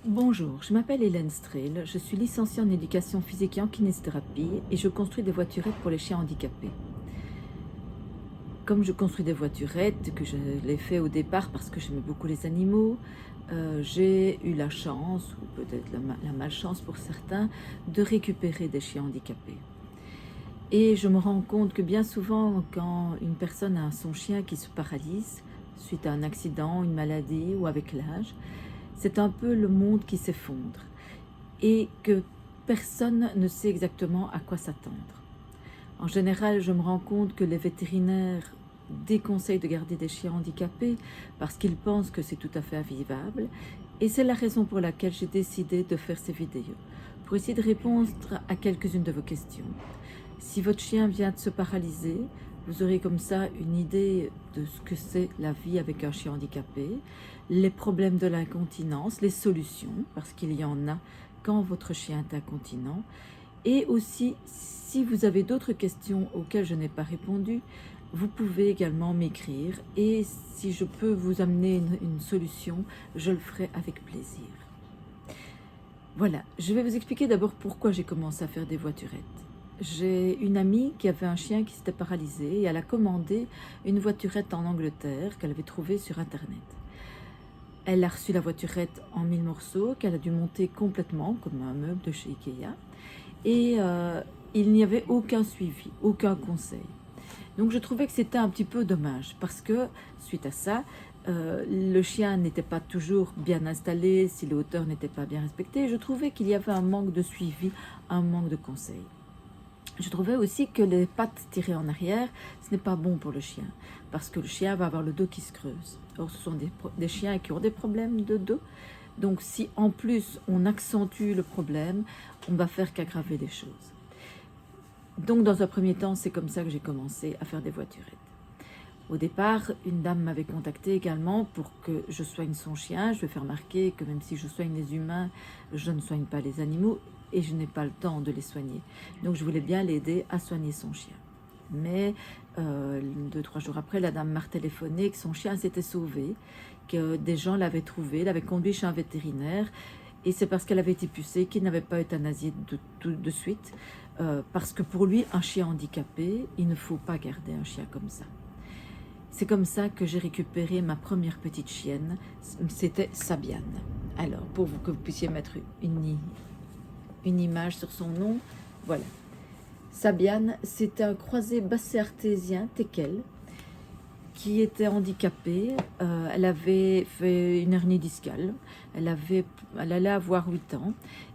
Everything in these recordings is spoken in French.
Bonjour, je m'appelle Hélène Strehl, je suis licenciée en éducation physique et en kinésithérapie et je construis des voiturettes pour les chiens handicapés. Comme je construis des voiturettes, que je l'ai fait au départ parce que j'aimais beaucoup les animaux, j'ai eu la chance, ou peut-être la malchance pour certains, de récupérer des chiens handicapés. Et je me rends compte que bien souvent, quand une personne a son chien qui se paralyse, suite à un accident, une maladie ou avec l'âge, c'est un peu le monde qui s'effondre et que personne ne sait exactement à quoi s'attendre. En général, je me rends compte que les vétérinaires déconseillent de garder des chiens handicapés parce qu'ils pensent que c'est tout à fait invivable. Et c'est la raison pour laquelle j'ai décidé de faire ces vidéos, pour essayer de répondre à quelques-unes de vos questions. Si votre chien vient de se paralyser, vous aurez comme ça une idée de ce que c'est la vie avec un chien handicapé, les problèmes de l'incontinence, les solutions, parce qu'il y en a quand votre chien est incontinent, et aussi si vous avez d'autres questions auxquelles je n'ai pas répondu, vous pouvez également m'écrire, et si je peux vous amener une solution, je le ferai avec plaisir. Voilà, je vais vous expliquer d'abord pourquoi j'ai commencé à faire des voiturettes. J'ai une amie qui avait un chien qui s'était paralysé et elle a commandé une voiturette en Angleterre qu'elle avait trouvée sur internet. Elle a reçu la voiturette en 1000 morceaux qu'elle a dû monter complètement comme un meuble de chez Ikea et il n'y avait aucun suivi, aucun conseil. Donc je trouvais que c'était un petit peu dommage parce que suite à ça, le chien n'était pas toujours bien installé, si les hauteurs n'étaient pas bien respectées. Je trouvais qu'il y avait un manque de suivi, un manque de conseils. Je trouvais aussi que les pattes tirées en arrière, ce n'est pas bon pour le chien, parce que le chien va avoir le dos qui se creuse. Or, ce sont des chiens qui ont des problèmes de dos, donc si en plus on accentue le problème, on va faire qu'aggraver les choses. Donc dans un premier temps, c'est comme ça que j'ai commencé à faire des voiturettes. Au départ, une dame m'avait contacté également pour que je soigne son chien. Je vais faire remarquer que même si je soigne les humains, je ne soigne pas les animaux et je n'ai pas le temps de les soigner. Donc je voulais bien l'aider à soigner son chien. Mais 2-3 jours après, la dame m'a téléphoné que son chien s'était sauvé, que des gens l'avaient trouvé, l'avaient conduit chez un vétérinaire et c'est parce qu'elle avait été pucée qu'il n'avait pas euthanasié de suite. Parce que pour lui, un chien handicapé, il ne faut pas garder un chien comme ça. C'est comme ça que j'ai récupéré ma première petite chienne, c'était Sabiane. Alors, pour que vous puissiez mettre une image sur son nom, voilà. Sabiane, c'était un croisé basset-artésien teckel qui était handicapée. Elle avait fait une hernie discale, elle allait avoir 8 ans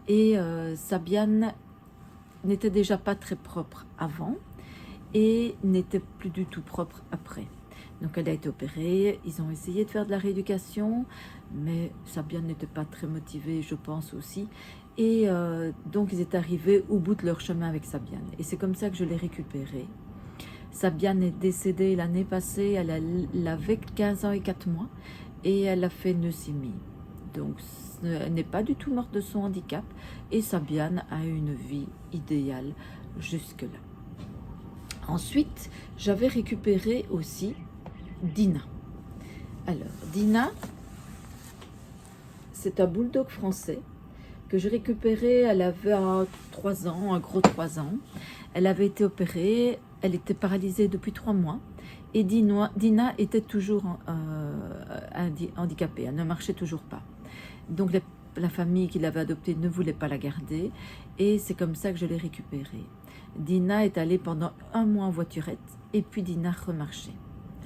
et Sabiane n'était déjà pas très propre avant et n'était plus du tout propre après. Donc elle a été opérée, ils ont essayé de faire de la rééducation, mais Sabiane n'était pas très motivée, je pense aussi. Et donc ils étaient arrivés au bout de leur chemin avec Sabiane. Et c'est comme ça que je l'ai récupérée. Sabiane est décédée l'année passée, elle avait 15 ans et 4 mois, et elle a fait une leucémie. Donc elle n'est pas du tout morte de son handicap, et Sabiane a eu une vie idéale jusque-là. Ensuite, j'avais récupéré aussi Dina. Alors, Dina, c'est un bulldog français que j'ai récupéré. Elle avait 3 ans, un gros 3 ans. Elle avait été opérée, elle était paralysée depuis 3 mois. Et Dina était toujours handicapée, elle ne marchait toujours pas. Donc la famille qui l'avait adoptée ne voulait pas la garder. Et c'est comme ça que je l'ai récupérée. Dina est allée pendant 1 mois en voiturette. Et puis Dina remarchait.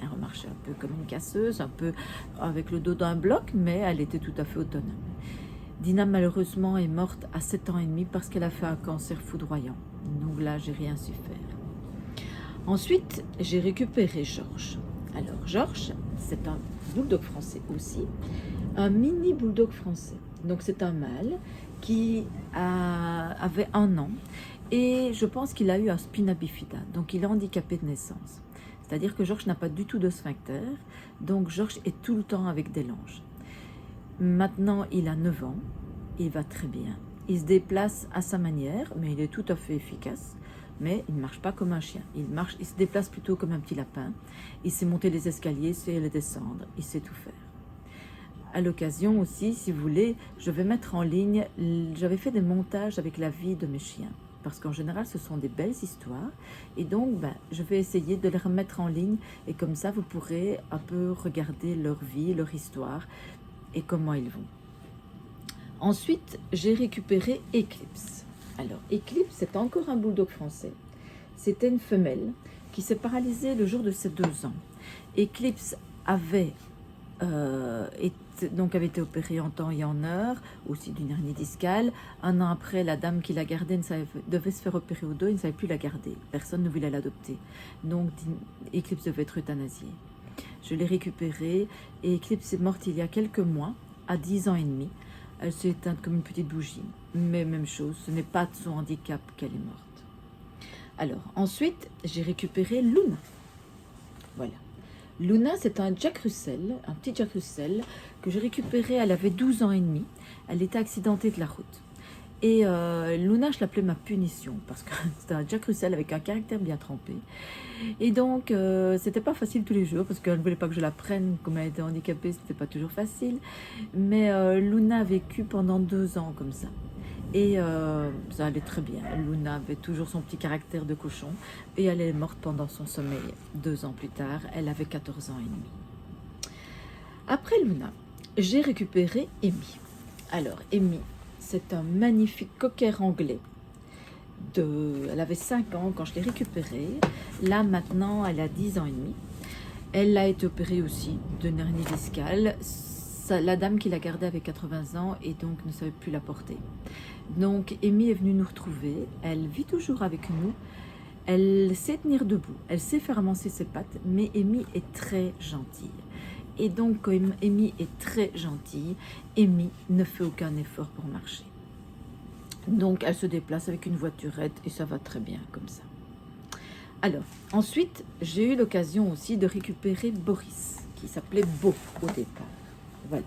Elle remarchait un peu comme une casseuse, un peu avec le dos d'un bloc, mais elle était tout à fait autonome. Dina, malheureusement, est morte à 7 ans et demi parce qu'elle a fait un cancer foudroyant. Donc là, j'ai rien su faire. Ensuite, j'ai récupéré Georges. Alors, Georges, c'est un bulldog français aussi, un mini bulldog français. Donc, c'est un mâle qui avait 1 an et je pense qu'il a eu un spina bifida, donc il est handicapé de naissance. C'est-à-dire que Georges n'a pas du tout de sphincter, donc Georges est tout le temps avec des longes. Maintenant, il a 9 ans, il va très bien. Il se déplace à sa manière, mais il est tout à fait efficace. Mais il ne marche pas comme un chien. Il se déplace plutôt comme un petit lapin. Il sait monter les escaliers, il sait les descendre, il sait tout faire. À l'occasion aussi, si vous voulez, je vais mettre en ligne, j'avais fait des montages avec la vie de mes chiens. Parce qu'en général, ce sont des belles histoires. Et donc, je vais essayer de les remettre en ligne. Et comme ça, vous pourrez un peu regarder leur vie, leur histoire et comment ils vont. Ensuite, j'ai récupéré Eclipse. Alors, Eclipse, c'est encore un bulldog français. C'était une femelle qui s'est paralysée le jour de ses 2 ans. Eclipse avait avait été opérée en temps et en heure, aussi d'une hernie discale. 1 an après, la dame qui la gardait devait se faire opérer au dos, il ne savait plus la garder. Personne ne voulait l'adopter. Donc, Eclipse devait être euthanasiée. Je l'ai récupérée et Eclipse est morte il y a quelques mois, à 10 ans et demi. Elle s'est éteinte comme une petite bougie. Mais même chose, ce n'est pas de son handicap qu'elle est morte. Alors, ensuite, j'ai récupéré Luna. Voilà. Luna, c'est un Jack Russell, un petit Jack Russell que j'ai récupéré. Elle avait 12 ans et demi. Elle était accidentée de la route. Et Luna, je l'appelais ma punition parce que c'était un Jack Russell avec un caractère bien trempé. Et donc, c'était pas facile tous les jours parce qu'elle ne voulait pas que je la prenne. Comme elle était handicapée, c'était pas toujours facile. Mais Luna a vécu pendant 2 ans comme ça. Et ça allait très bien. Luna avait toujours son petit caractère de cochon. Et elle est morte pendant son sommeil 2 ans plus tard. Elle avait 14 ans et demi. Après Luna, j'ai récupéré Amy. Alors, Amy, c'est un magnifique cocker anglais. Elle avait 5 ans quand je l'ai récupérée. Là, maintenant, elle a 10 ans et demi. Elle a été opérée aussi d'une hernie discale. La dame qui la gardait avait 80 ans et donc ne savait plus la porter. Donc, Amy est venue nous retrouver. Elle vit toujours avec nous. Elle sait tenir debout. Elle sait faire avancer ses pattes. Mais Amy est très gentille. Et donc, comme Amy est très gentille, Amy ne fait aucun effort pour marcher. Donc, elle se déplace avec une voiturette et ça va très bien comme ça. Alors, ensuite, j'ai eu l'occasion aussi de récupérer Boris, qui s'appelait Beau au départ. Voilà.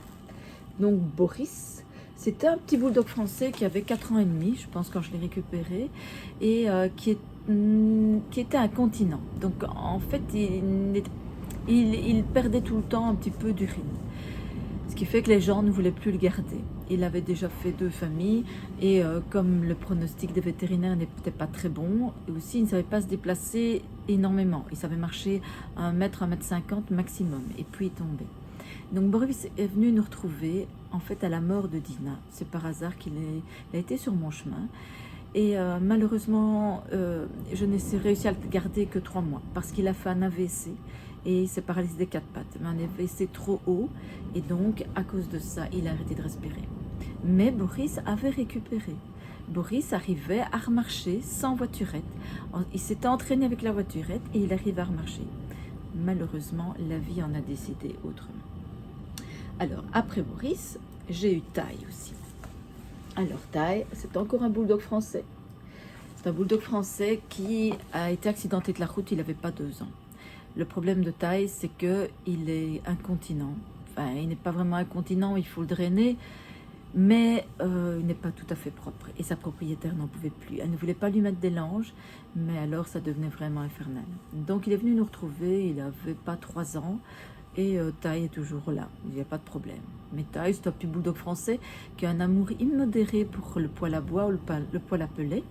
Donc, Boris, c'était un petit bulldog français qui avait 4 ans et demi, je pense, quand je l'ai récupéré, et qui était incontinent. Donc, en fait, il perdait tout le temps un petit peu d'urine. Ce qui fait que les gens ne voulaient plus le garder. Il avait déjà fait 2 familles et comme le pronostic des vétérinaires n'était pas très bon, et aussi il ne savait pas se déplacer énormément. Il savait marcher 1 mètre, 1,50 m maximum et puis il tombait. Donc Boris est venu nous retrouver en fait à la mort de Dina. C'est par hasard qu'il a été sur mon chemin. Et malheureusement, je n'ai réussi à le garder que 3 mois parce qu'il a fait un AVC et il s'est paralysé des 4 pattes. Mais un AVC trop haut et donc à cause de ça, il a arrêté de respirer. Mais Boris avait récupéré. Boris arrivait à remarcher sans voiturette. Il s'était entraîné avec la voiturette et il arrivait à remarcher. Malheureusement, la vie en a décidé autrement. Alors, après Boris, j'ai eu Tai aussi. Alors, Tai, c'est encore un bulldog français. C'est un bulldog français qui a été accidenté de la route, il n'avait pas 2 ans. Le problème de Tai, c'est qu'il est incontinent. Enfin, il n'est pas vraiment incontinent, il faut le drainer, mais il n'est pas tout à fait propre. Et sa propriétaire n'en pouvait plus. Elle ne voulait pas lui mettre des langes, mais alors ça devenait vraiment infernal. Donc, il est venu nous retrouver, il n'avait pas 3 ans. Et Tai est toujours là, il n'y a pas de problème. Mais Tai, c'est un petit bulldog français qui a un amour immodéré pour le poil à bois ou le poil à pelet.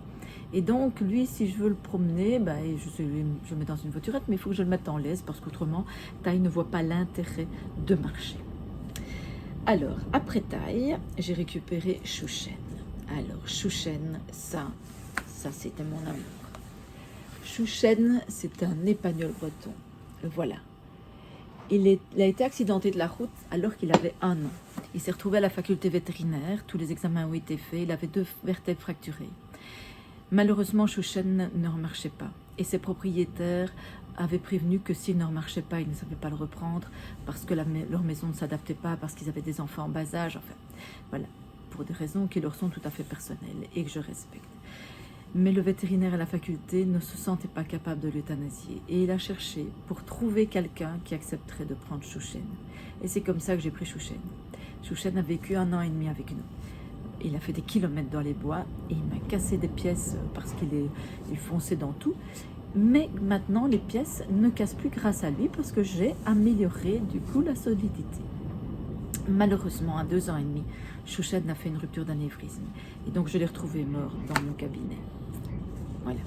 Et donc, lui, si je veux le promener, je le mets dans une voiturette, mais il faut que je le mette en laisse parce qu'autrement, Tai ne voit pas l'intérêt de marcher. Alors, après Tai, j'ai récupéré Chouchen. Alors, Chouchen, ça c'était mon amour. Chouchen, c'est un épagnol breton. Voilà. Il a été accidenté de la route alors qu'il avait 1 an. Il s'est retrouvé à la faculté vétérinaire, tous les examens ont été faits, il avait 2 vertèbres fracturées. Malheureusement, Chouchen ne remarchait pas et ses propriétaires avaient prévenu que s'il ne remarchait pas, ils ne savaient pas le reprendre parce que leur maison ne s'adaptait pas, parce qu'ils avaient des enfants en bas âge, enfin, voilà, pour des raisons qui leur sont tout à fait personnelles et que je respecte. Mais le vétérinaire à la faculté ne se sentait pas capable de l'euthanasier et il a cherché pour trouver quelqu'un qui accepterait de prendre Chouchen. Et c'est comme ça que j'ai pris Chouchen. Chouchen a vécu 1 an et demi avec nous. Il a fait des kilomètres dans les bois et il m'a cassé des pièces parce qu'il fonçait dans tout. Mais maintenant, les pièces ne cassent plus grâce à lui parce que j'ai amélioré du coup la solidité. Malheureusement, à 2 ans et demi, Chouchette a fait une rupture d'anévrisme. Et donc, je l'ai retrouvé mort dans mon cabinet. Voilà.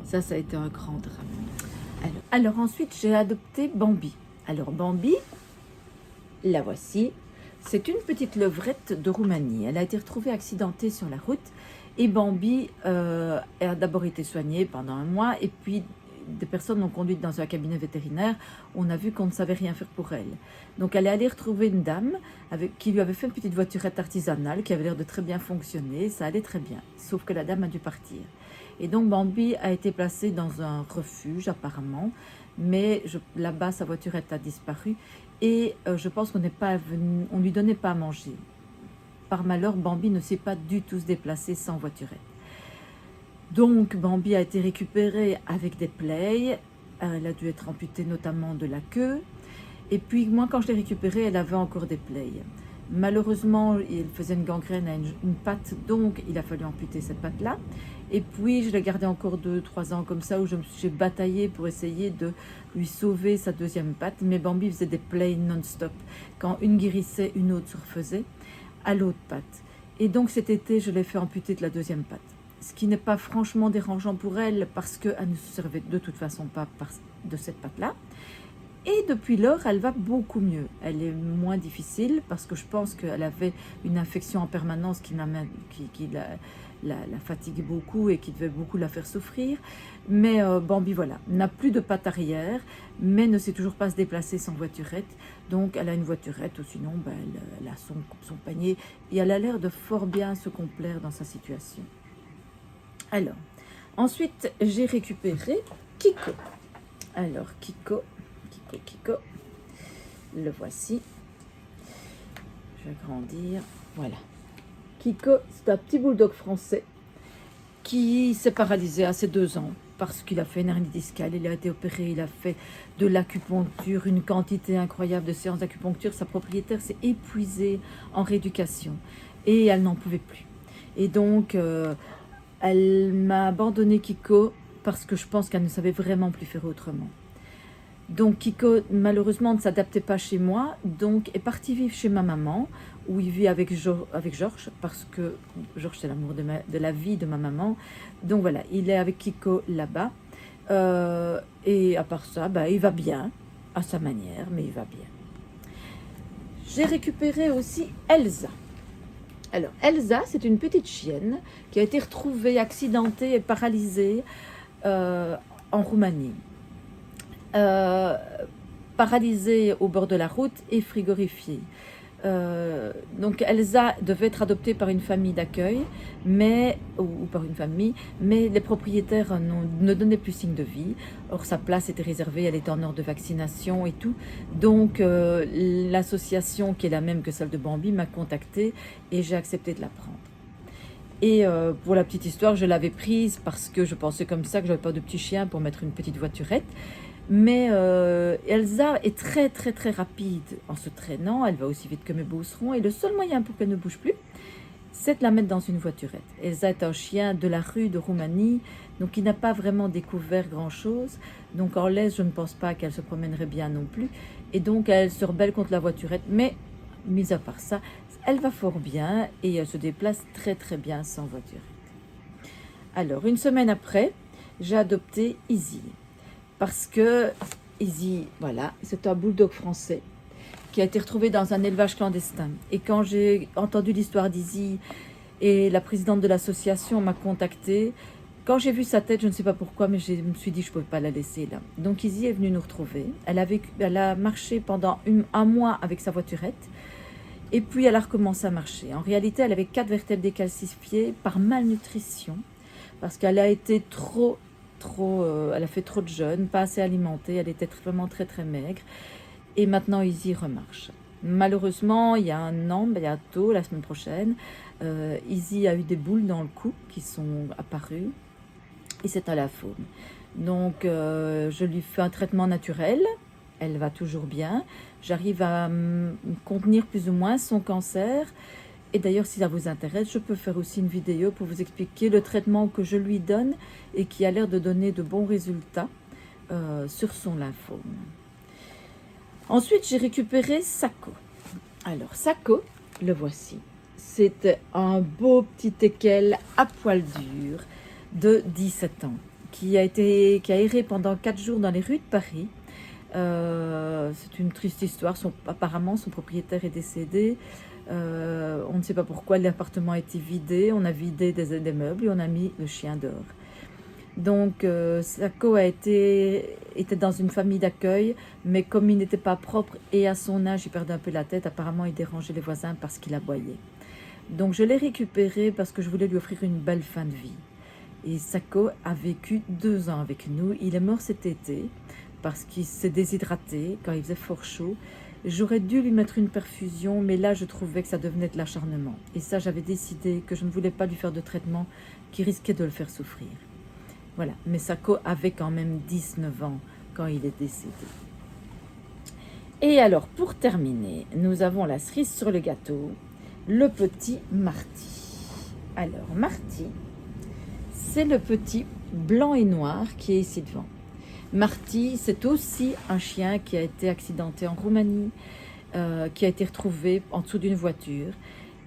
Ça a été un grand drame. Alors ensuite, j'ai adopté Bambi. Alors, Bambi, la voici. C'est une petite levrette de Roumanie. Elle a été retrouvée accidentée sur la route. Et Bambi a d'abord été soignée pendant 1 mois. Et puis, des personnes l'ont conduite dans un cabinet vétérinaire. On a vu qu'on ne savait rien faire pour elle. Donc, elle est allée retrouver une dame qui lui avait fait une petite voiturette artisanale qui avait l'air de très bien fonctionner. Ça allait très bien. Sauf que la dame a dû partir. Et donc, Bambi a été placé dans un refuge, apparemment. Mais là-bas, sa voiturette a disparu. Et je pense qu'on ne lui donnait pas à manger. Par malheur, Bambi ne sait pas du tout se déplacer sans voiturette. Donc, Bambi a été récupéré avec des plaies. Elle a dû être amputée notamment de la queue. Et puis, moi, quand je l'ai récupérée, elle avait encore des plaies. Malheureusement, il faisait une gangrène à une patte, donc il a fallu amputer cette patte-là. Et puis, je l'ai gardé encore 2-3 ans comme ça, où j'ai bataillé pour essayer de lui sauver sa deuxième patte. Mais Bambi faisait des plaies non-stop. Quand une guérissait, une autre se refaisait à l'autre patte. Et donc, cet été, je l'ai fait amputer de la deuxième patte. Ce qui n'est pas franchement dérangeant pour elle, parce qu'elle ne se servait de toute façon pas de cette patte-là. Et depuis lors, elle va beaucoup mieux. Elle est moins difficile parce que je pense qu'elle avait une infection en permanence qui la fatigue beaucoup et qui devait beaucoup la faire souffrir. Mais Bambi, voilà, n'a plus de patte arrière, mais ne sait toujours pas se déplacer sans voiturette. Donc, elle a une voiturette ou sinon, elle a son panier. Et elle a l'air de fort bien se complaire dans sa situation. Alors, ensuite, j'ai récupéré Kiko. Alors, Kiko, le voici. Je vais grandir. Voilà. Kiko, c'est un petit bulldog français qui s'est paralysé à ses 2 ans parce qu'il a fait une hernie discale. Il a été opéré, il a fait de l'acupuncture, une quantité incroyable de séances d'acupuncture. Sa propriétaire s'est épuisée en rééducation et elle n'en pouvait plus. Et donc, elle m'a abandonné Kiko parce que je pense qu'elle ne savait vraiment plus faire autrement. Donc Kiko, malheureusement, ne s'adaptait pas chez moi, donc est parti vivre chez ma maman, où il vit avec Georges, parce que Georges, c'est l'amour de la vie de ma maman. Donc voilà, il est avec Kiko là-bas. Et à part ça, il va bien, à sa manière, mais il va bien. J'ai récupéré aussi Elsa. Alors, Elsa, c'est une petite chienne qui a été retrouvée accidentée et paralysée en Roumanie. Paralysée au bord de la route et frigorifiée. Donc Elsa devait être adoptée par une famille d'accueil, ou par une famille, mais les propriétaires ne donnaient plus signe de vie. Or sa place était réservée, elle était en ordre de vaccination et tout. Donc l'association, qui est la même que celle de Bambi, m'a contactée et j'ai accepté de la prendre. Et pour la petite histoire, je l'avais prise parce que je pensais comme ça que je n'avais pas de petit chien pour mettre une petite voiturette. Mais Elsa est très très très rapide en se traînant, elle va aussi vite que mes beaucerons, et le seul moyen pour qu'elle ne bouge plus, c'est de la mettre dans une voiturette. Elsa est un chien de la rue de Roumanie, donc il n'a pas vraiment découvert grand-chose, donc en laisse, je ne pense pas qu'elle se promènerait bien non plus, et donc elle se rebelle contre la voiturette, mais mis à part ça, elle va fort bien, et elle se déplace très très bien sans voiturette. Alors, une semaine après, j'ai adopté Izzy. Parce que Izzy, voilà, c'est un bulldog français qui a été retrouvé dans un élevage clandestin. Et quand j'ai entendu l'histoire d'Izzy et la présidente de l'association m'a contactée, quand j'ai vu sa tête, je ne sais pas pourquoi, mais je me suis dit que je ne pouvais pas la laisser là. Donc Izzy est venue nous retrouver. Elle a marché pendant 1 mois avec sa voiturette. Et puis elle a recommencé à marcher. En réalité, elle avait 4 vertèbres décalcifiées par malnutrition. Parce qu'elle a été elle a fait trop de jeûne, pas assez alimentée, elle était vraiment très très maigre. Et maintenant, Izzy remarche. Malheureusement, il y a 1 an, bientôt, la semaine prochaine, Izzy a eu des boules dans le cou qui sont apparues. Et c'est à la faune. Donc, je lui fais un traitement naturel. Elle va toujours bien. J'arrive à contenir plus ou moins son cancer. Et d'ailleurs, si ça vous intéresse, je peux faire aussi une vidéo pour vous expliquer le traitement que je lui donne et qui a l'air de donner de bons résultats sur son lymphome. Ensuite, j'ai récupéré Sako. Alors, Sako, le voici. C'était un beau petit teckel à poil dur de 17 ans qui a erré pendant 4 jours dans les rues de Paris. C'est une triste histoire. Apparemment, son propriétaire est décédé. On ne sait pas pourquoi l'appartement a été vidé. On a vidé des meubles et on a mis le chien dehors. Donc, Sako était dans une famille d'accueil, mais comme il n'était pas propre et à son âge, il perdait un peu la tête. Apparemment, il dérangeait les voisins parce qu'il aboyait. Donc, je l'ai récupéré parce que je voulais lui offrir une belle fin de vie. Et Sako a vécu 2 ans avec nous. Il est mort cet été parce qu'il s'est déshydraté quand il faisait fort chaud. J'aurais dû lui mettre une perfusion, mais là, je trouvais que ça devenait de l'acharnement. Et ça, j'avais décidé que je ne voulais pas lui faire de traitement qui risquait de le faire souffrir. Voilà, mais Sako avait quand même 19 ans quand il est décédé. Et alors, pour terminer, nous avons la cerise sur le gâteau, le petit Marty. Alors, Marty, c'est le petit blanc et noir qui est ici devant. Marty, c'est aussi un chien qui a été accidenté en Roumanie, qui a été retrouvé en dessous d'une voiture.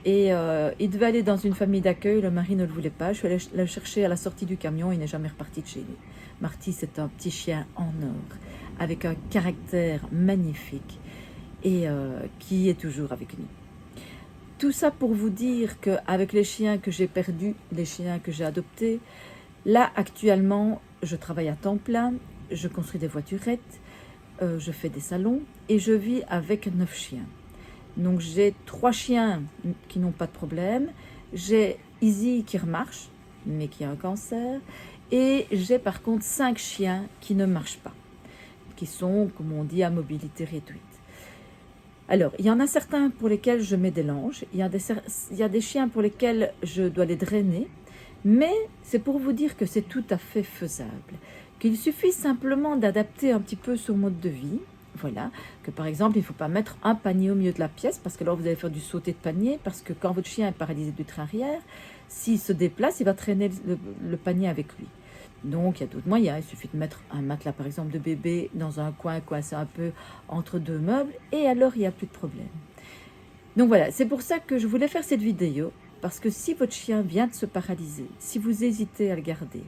Et il devait aller dans une famille d'accueil, le mari ne le voulait pas. Je suis allée le chercher à la sortie du camion, il n'est jamais reparti de chez lui. Marty, c'est un petit chien en or, avec un caractère magnifique et qui est toujours avec nous. Tout ça pour vous dire qu'avec les chiens que j'ai perdus, les chiens que j'ai adoptés, là actuellement, je travaille à temps plein, je construis des voiturettes, je fais des salons et je vis avec 9 chiens. Donc j'ai 3 chiens qui n'ont pas de problème, j'ai Izzy qui remarche, mais qui a un cancer, et j'ai par contre 5 chiens qui ne marchent pas, qui sont, comme on dit, à mobilité réduite. Alors, il y en a certains pour lesquels je mets des langes, il y a des chiens pour lesquels je dois les drainer, mais c'est pour vous dire que c'est tout à fait faisable, qu'il suffit simplement d'adapter un petit peu son mode de vie. Voilà, que par exemple, il ne faut pas mettre un panier au milieu de la pièce parce que là, vous allez faire du sauté de panier, parce que quand votre chien est paralysé du train arrière, s'il se déplace, il va traîner le panier avec lui. Donc, il y a d'autres moyens. Il suffit de mettre un matelas, par exemple, de bébé dans un coin coincé un peu entre 2 meubles, et alors, il n'y a plus de problème. Donc voilà, c'est pour ça que je voulais faire cette vidéo, parce que si votre chien vient de se paralyser, si vous hésitez à le garder,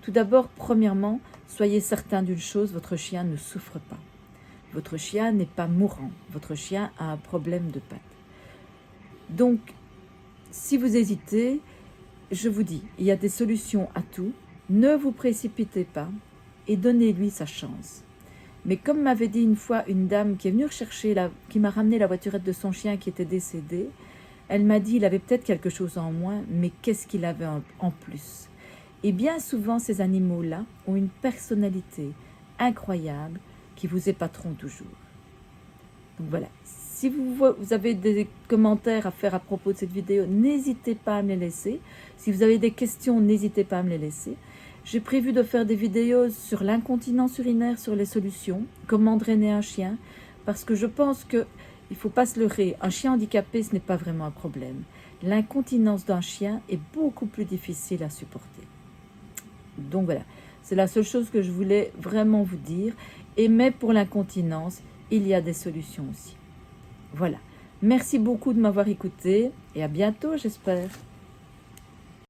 tout d'abord, premièrement, soyez certain d'une chose, votre chien ne souffre pas. Votre chien n'est pas mourant. Votre chien a un problème de patte. Donc, si vous hésitez, je vous dis, il y a des solutions à tout. Ne vous précipitez pas et donnez-lui sa chance. Mais comme m'avait dit une fois une dame qui est venue rechercher, qui m'a ramené la voiturette de son chien qui était décédé, elle m'a dit il avait peut-être quelque chose en moins, mais qu'est-ce qu'il avait en plus? Et bien souvent, ces animaux-là ont une personnalité incroyable qui vous épateront toujours. Donc voilà, si vous avez des commentaires à faire à propos de cette vidéo, n'hésitez pas à me les laisser. Si vous avez des questions, n'hésitez pas à me les laisser. J'ai prévu de faire des vidéos sur l'incontinence urinaire, sur les solutions, comment drainer un chien, parce que je pense qu'il ne faut pas se leurrer, un chien handicapé, ce n'est pas vraiment un problème. L'incontinence d'un chien est beaucoup plus difficile à supporter. Donc voilà, c'est la seule chose que je voulais vraiment vous dire. Mais pour l'incontinence, il y a des solutions aussi. Voilà. Merci beaucoup de m'avoir écouté et à bientôt, j'espère.